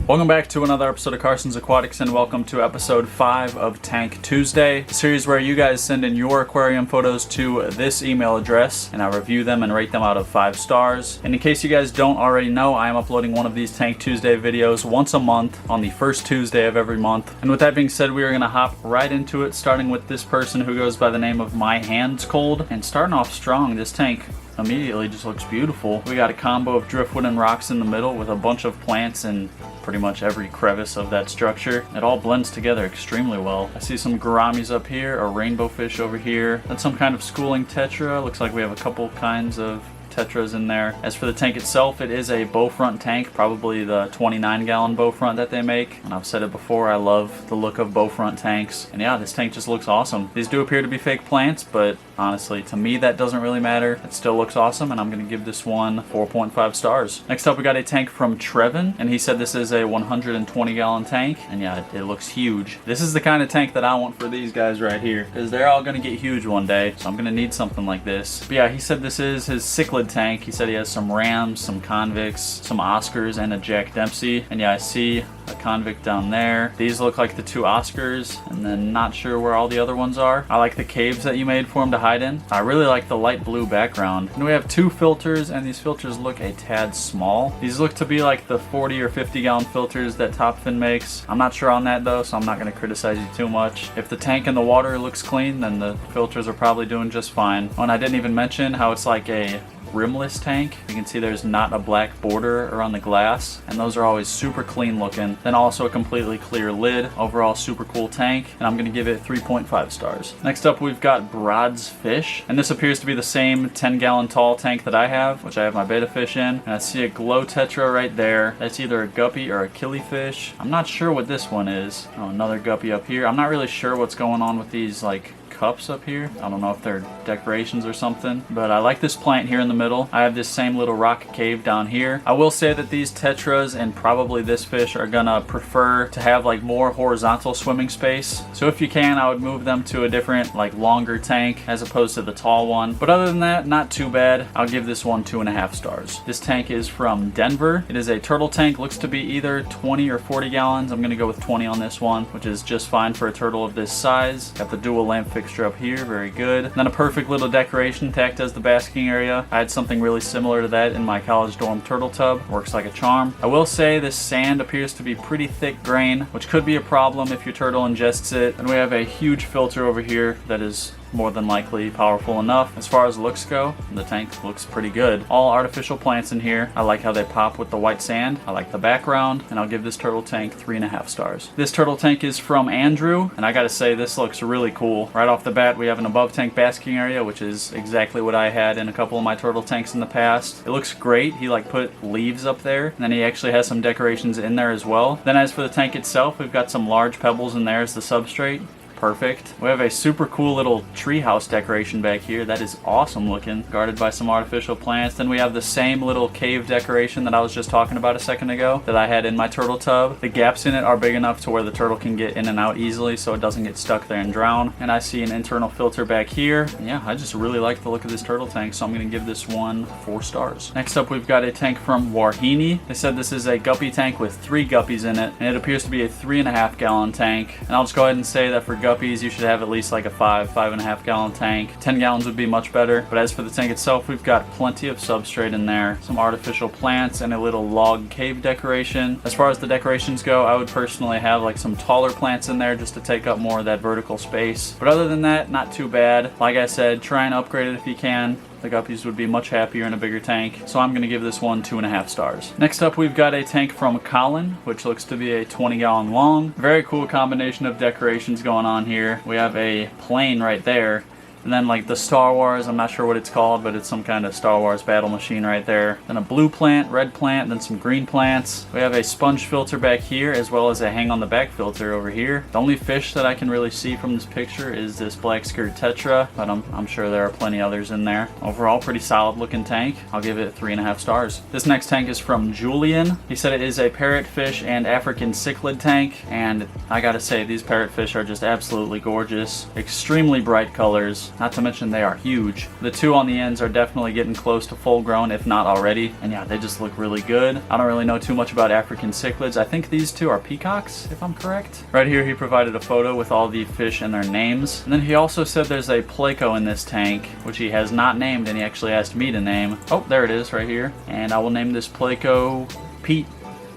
Welcome back to another episode of Carson's Aquatics, and welcome to episode 5 of Tank Tuesday, a series where you guys send in your aquarium photos to this email address, and I review them and rate them out of 5 stars. And in case you guys don't already know, I am uploading one of these Tank Tuesday videos once a month on the first Tuesday of every month. And with that being said, we are going to hop right into it, starting with this person who goes by the name of My Hands Cold. And starting off strong, this tank immediately just looks beautiful. We got a combo of driftwood and rocks in the middle with a bunch of plants in pretty much every crevice of that structure. It all blends together extremely well. I see some gouramis up here, a rainbow fish over here, and some kind of schooling tetra. Looks like we have a couple kinds of tetras in there. As for the tank itself, it is a bow front tank, probably the 29-gallon bow front that they make. And I've said it before, I love the look of bow front tanks. And yeah, this tank just looks awesome. These do appear to be fake plants, but honestly, to me, that doesn't really matter. It still looks awesome, and I'm going to give this one 4.5 stars. Next up, we got a tank from Trevin, and he said this is a 120-gallon tank. And yeah, it looks huge. This is the kind of tank that I want for these guys right here, because they're all going to get huge one day, so I'm going to need something like this. But yeah, he said this is his Cichlid tank. He said he has some Rams, some Convicts, some Oscars, and a Jack Dempsey. And yeah, I see a Convict down there. These look like the 2 Oscars, and then not sure where all the other ones are. I like the caves that you made for him to hide in. I really like the light blue background. And we have 2 filters, and these filters look a tad small. These look to be like the 40 or 50-gallon filters that Topfin makes. I'm not sure on that though, so I'm not going to criticize you too much. If the tank and the water looks clean, then the filters are probably doing just fine. Oh, and I didn't even mention how it's like a rimless tank. You can see there's not a black border around the glass, and those are always super clean looking. Then also a completely clear lid. Overall super cool tank, and I'm gonna give it 3.5 stars. Next up, we've got Brod's Fish, and this appears to be the same 10-gallon tall tank that I have, which I have my betta fish in. And I see a glow tetra right there. That's either a guppy or a killifish. I'm not sure what this one is. Oh, another guppy up here. I'm not really sure what's going on with these like cups up here. I don't know if they're decorations or something, but I like this plant here in the middle. I have this same little rock cave down here. I will say that these tetras and probably this fish are gonna prefer to have like more horizontal swimming space. So if you can, I would move them to a different like longer tank as opposed to the tall one. But other than that, not too bad. I'll give this one 2.5 stars. This tank is from Denver. It is a turtle tank. Looks to be either 20 or 40 gallons. I'm gonna go with 20 on this one, which is just fine for a turtle of this size. Got the dual lamp fixture up here, very good. And then a perfect little decoration to act as the basking area. I had something really similar to that in my college dorm turtle tub. Works like a charm. I will say this sand appears to be pretty thick grain, which could be a problem if your turtle ingests it. And we have a huge filter over here that is more than likely powerful enough. As far as looks go, the tank looks pretty good. All artificial plants in here. I like how they pop with the white sand. I like the background, and I'll give this turtle tank 3.5 stars. This turtle tank is from Andrew, and I gotta say this looks really cool. Right off the bat, we have an above tank basking area, which is exactly what I had in a couple of my turtle tanks in the past. It looks great. He like put leaves up there, and then he actually has some decorations in there as well. Then as for the tank itself, we've got some large pebbles in there as the substrate. Perfect. We have a super cool little treehouse decoration back here. That is awesome looking, guarded by some artificial plants. Then we have the same little cave decoration that I was just talking about a second ago that I had in my turtle tub. The gaps in it are big enough to where the turtle can get in and out easily so it doesn't get stuck there and drown. And I see an internal filter back here. And yeah, I just really like the look of this turtle tank, so I'm going to give this one 4 stars. Next up, we've got a tank from Warhini. They said this is a guppy tank with 3 guppies in it, and it appears to be a 3.5-gallon tank. And I'll just go ahead and say that for guppies, you should have at least like a 5.5-gallon tank. 10 gallons would be much better. But as for the tank itself, we've got plenty of substrate in there, some artificial plants, and a little log cave decoration. As far as the decorations go, I would personally have like some taller plants in there just to take up more of that vertical space. But other than that, not too bad. Like I said, try and upgrade it if you can. The guppies would be much happier in a bigger tank, so I'm going to give this one 2.5 stars. Next up, we've got a tank from Colin, which looks to be a 20-gallon long. Very cool combination of decorations going on here. We have a plane right there, and then like the Star Wars, I'm not sure what it's called, but it's some kind of Star Wars battle machine right there. Then a blue plant, red plant, then some green plants. We have a sponge filter back here, as well as a hang on the back filter over here. The only fish that I can really see from this picture is this black skirt tetra, but I'm sure there are plenty others in there. Overall, pretty solid looking tank. I'll give it 3.5 stars. This next tank is from Julian. He said it is a parrotfish and African cichlid tank, and I gotta say, these parrotfish are just absolutely gorgeous. Extremely bright colors. turtles. Not to mention they are huge. The two on the ends are definitely getting close to full grown, if not already. And yeah, they just look really good. I don't really know too much about African cichlids. I think these two are peacocks, if I'm correct. Right here, he provided a photo with all the fish and their names. And then he also said there's a pleco in this tank, which he has not named, and he actually asked me to name. Oh, there it is right here. And I will name this pleco Pete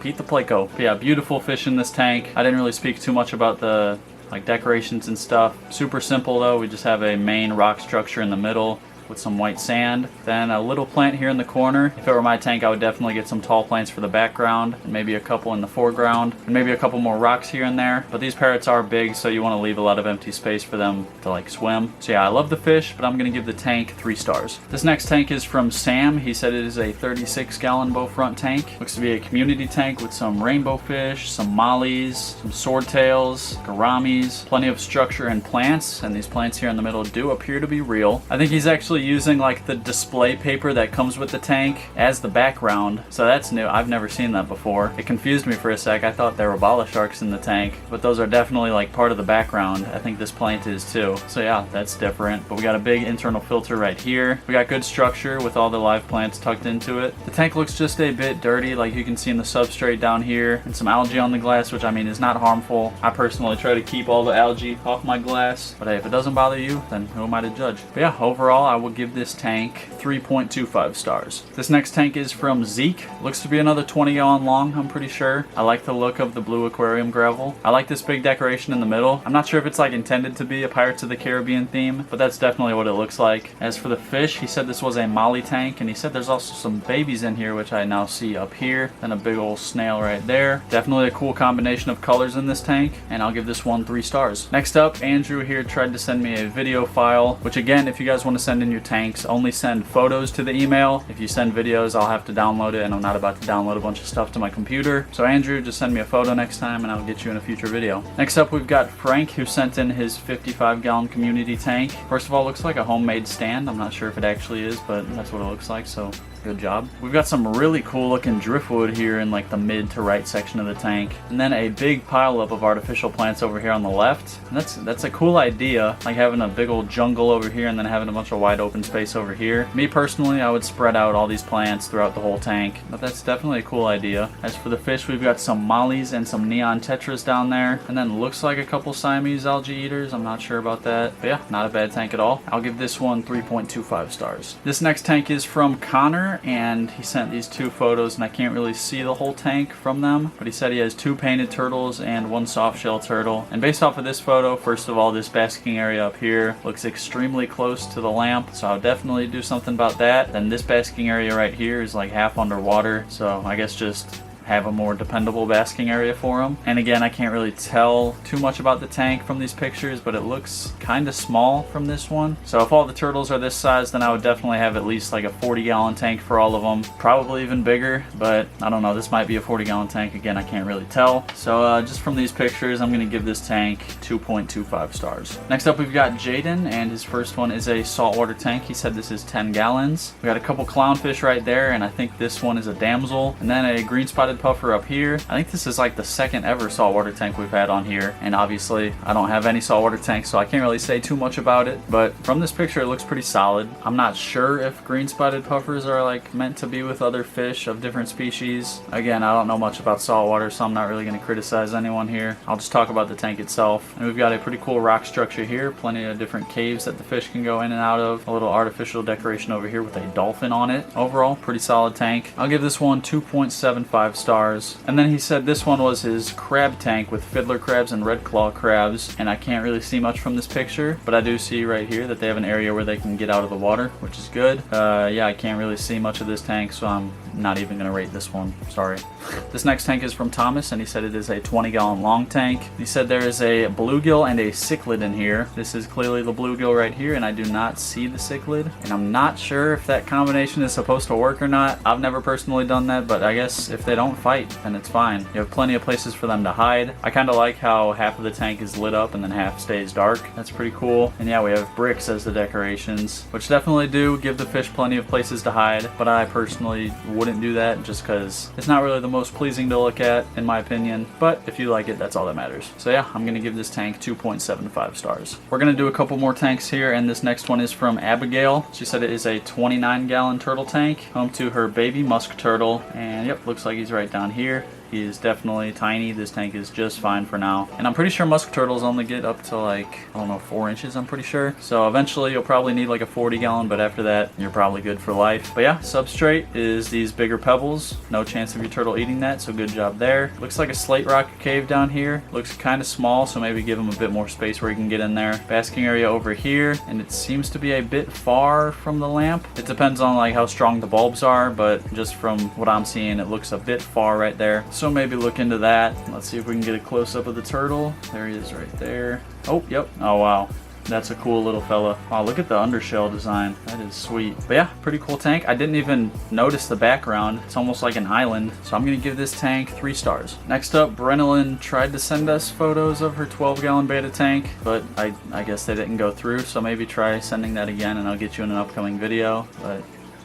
the pleco. But yeah, beautiful fish in this tank. I didn't really speak too much about the decorations and stuff. Super simple though. We just have a main rock structure in the middle with some white sand, then a little plant here in the corner. If it were my tank, I would definitely get some tall plants for the background, and maybe a couple in the foreground, and maybe a couple more rocks here and there. But these parrots are big, so you want to leave a lot of empty space for them to swim. So yeah, I love the fish, but I'm gonna give the tank 3 stars. This next tank is from Sam. He said it is a 36-gallon bow front tank. Looks to be a community tank with some rainbow fish, some mollies, some swordtails, gouramis, plenty of structure and plants, and these plants here in the middle do appear to be real. I think he's actually using the display paper that comes with the tank as the background, so that's new. I've never seen that before. It confused me for a sec. I thought there were bala sharks in the tank, but those are definitely part of the background. I think this plant is too. So yeah, that's different. But we got a big internal filter right here. We got good structure with all the live plants tucked into it. The tank looks just a bit dirty, like you can see in the substrate down here, and some algae on the glass, which I mean is not harmful. I personally try to keep all the algae off my glass, but hey, if it doesn't bother you, then who am I to judge? But yeah, overall I will give this tank 3.25 stars. This next tank is from Zeke. Looks to be another 20-gallon long, I'm pretty sure. I like the look of the blue aquarium gravel. I like this big decoration in the middle. I'm not sure if it's intended to be a Pirates of the Caribbean theme, but that's definitely what it looks like. As for the fish, he said this was a molly tank, and he said there's also some babies in here, which I now see up here, and a big old snail right there. Definitely a cool combination of colors in this tank, and I'll give this one 3 stars. Next up, Andrew here tried to send me a video file, which again, if you guys want to send in your tanks, only send photos to the email. If you send videos, I'll have to download it, and I'm not about to download a bunch of stuff to my computer. So Andrew, just send me a photo next time and I'll get you in a future video. Next up, we've got Frank, who sent in his 55-gallon community tank. First of all, it looks like a homemade stand. I'm not sure if it actually is, but that's what it looks like, so good job. We've got some really cool looking driftwood here in the mid to right section of the tank, and then a big pile up of artificial plants over here on the left. And that's a cool idea, having a big old jungle over here and then having a bunch of wide open space over here. Me personally, I would spread out all these plants throughout the whole tank, but that's definitely a cool idea. As for the fish, we've got some mollies and some neon tetras down there, and then looks like a couple Siamese algae eaters. I'm not sure about that, but yeah, not a bad tank at all. I'll give this one 3.25 stars. This next tank is from Connor, and he sent these 2 photos, and I can't really see the whole tank from them, but he said he has 2 painted turtles and 1 softshell turtle. And based off of this photo, first of all, this basking area up here looks extremely close to the lamp, so I'll definitely do something about that. Then this basking area right here is half underwater, so I guess just have a more dependable basking area for them. And again, I can't really tell too much about the tank from these pictures, but it looks kind of small from this one. So if all the turtles are this size, then I would definitely have at least a 40-gallon tank for all of them. Probably even bigger, but I don't know. This might be a 40-gallon tank. Again, I can't really tell. So just from these pictures, I'm going to give this tank 2.25 stars. Next up, we've got Jaden, and his first one is a saltwater tank. He said this is 10 gallons. We got a couple clownfish right there, and I think this one is a damsel, and then a green spotted puffer up here. I think this is the second ever saltwater tank we've had on here, and obviously I don't have any saltwater tanks, so I can't really say too much about it, but from this picture it looks pretty solid. I'm not sure if green spotted puffers are meant to be with other fish of different species. Again, I don't know much about saltwater, so I'm not really going to criticize anyone here. I'll just talk about the tank itself. And we've got a pretty cool rock structure here, plenty of different caves that the fish can go in and out of, a little artificial decoration over here with a dolphin on it. Overall, pretty solid tank. I'll give this one 2.75 stars. And then he said this one was his crab tank with fiddler crabs and red claw crabs, and I can't really see much from this picture, but I do see right here that they have an area where they can get out of the water, which is good. Yeah, I can't really see much of this tank, so I'm not even going to rate this one. Sorry. This next tank is from Thomas, and he said it is a 20-gallon long tank. He said there is a bluegill and a cichlid in here. This is clearly the bluegill right here, and I do not see the cichlid, and I'm not sure if that combination is supposed to work or not. I've never personally done that, but I guess if they don't fight, then it's fine. You have plenty of places for them to hide. I kind of like how half of the tank is lit up and then half stays dark. That's pretty cool. And yeah, we have bricks as the decorations, which definitely do give the fish plenty of places to hide, but I personally wouldn't do that just because it's not really the most pleasing to look at in my opinion, but if you like it, that's all that matters. So yeah, I'm gonna give this tank 2.75 stars. We're gonna do a couple more tanks here, and this next one is from Abigail. She said it is a 29-gallon turtle tank, home to her baby musk turtle, and yep, looks like he's right down here. He is definitely tiny. This tank is just fine for now. And I'm pretty sure musk turtles only get up to like, I don't know, 4 inches, I'm pretty sure. So eventually you'll probably need like a 40-gallon, but after that, you're probably good for life. But yeah, substrate is these bigger pebbles. No chance of your turtle eating that, so good job there. Looks like a slate rock cave down here. Looks kind of small, so maybe give him a bit more space where he can get in there. Basking area over here, and it seems to be a bit far from the lamp. It depends on like how strong the bulbs are, but just from what I'm seeing, it looks a bit far right there. So maybe look into that. Let's see if we can get a close-up of the turtle. There he is right there. Oh, yep. Oh, wow. That's a cool little fella. Wow, look at the undershell design. That is sweet. But yeah, pretty cool tank. I didn't even notice the background. It's almost like an island. So I'm going to give this tank 3 stars. Next up, Brenelyn tried to send us photos of her 12-gallon beta tank, but I guess they didn't go through. So maybe try sending that again and I'll get you in an upcoming video. But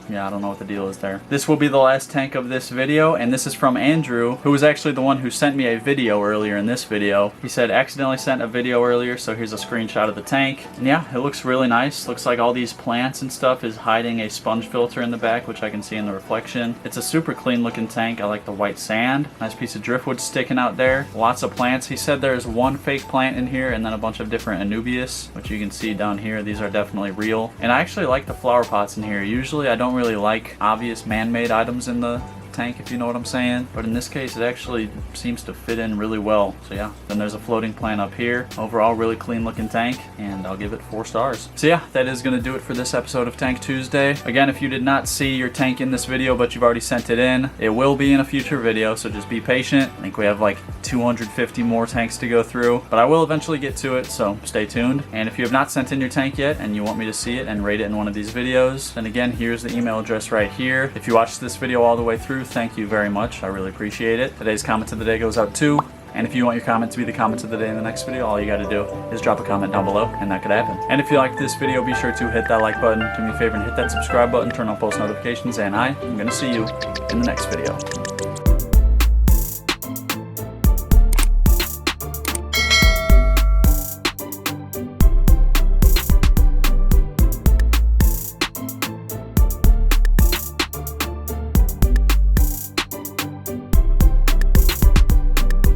yeah, I don't know what the deal is there. This will be the last tank of this video, and this is from Andrew, who was actually the one who sent me a video earlier in this video. He said, accidentally sent a video earlier, so here's a screenshot of the tank. And yeah, it looks really nice. Looks like all these plants and stuff is hiding a sponge filter in the back, which I can see in the reflection. It's a super clean looking tank. I like the white sand. Nice piece of driftwood sticking out there. Lots of plants. He said there's one fake plant in here and then a bunch of different anubias, which you can see down here. These are definitely real. And I actually like the flower pots in here. Usually I don't really like obvious man-made items in the tank, if you know what I'm saying, but in this case it actually seems to fit in really well. So yeah, then there's a floating plant up here. Overall, really clean looking tank, and I'll give it 4 stars. So yeah, that is going to do it for this episode of Tank Tuesday. Again, if you did not see your tank in this video but you've already sent it in, it will be in a future video, so just be patient. I think we have like 250 more tanks to go through, but I will eventually get to it, so stay tuned. And if you have not sent in your tank yet and you want me to see it and rate it in one of these videos, then again, here's the email address right here. If you watched this video all the way through, thank you very much. I really appreciate it. Today's comment of the day goes out to, and if you want your comment to be the comment of the day in the next video, all you got to do is drop a comment down below, and that could happen. And if you liked this video, be sure to hit that like button, do me a favor and hit that subscribe button, turn on post notifications, and I'm going to see you in the next video.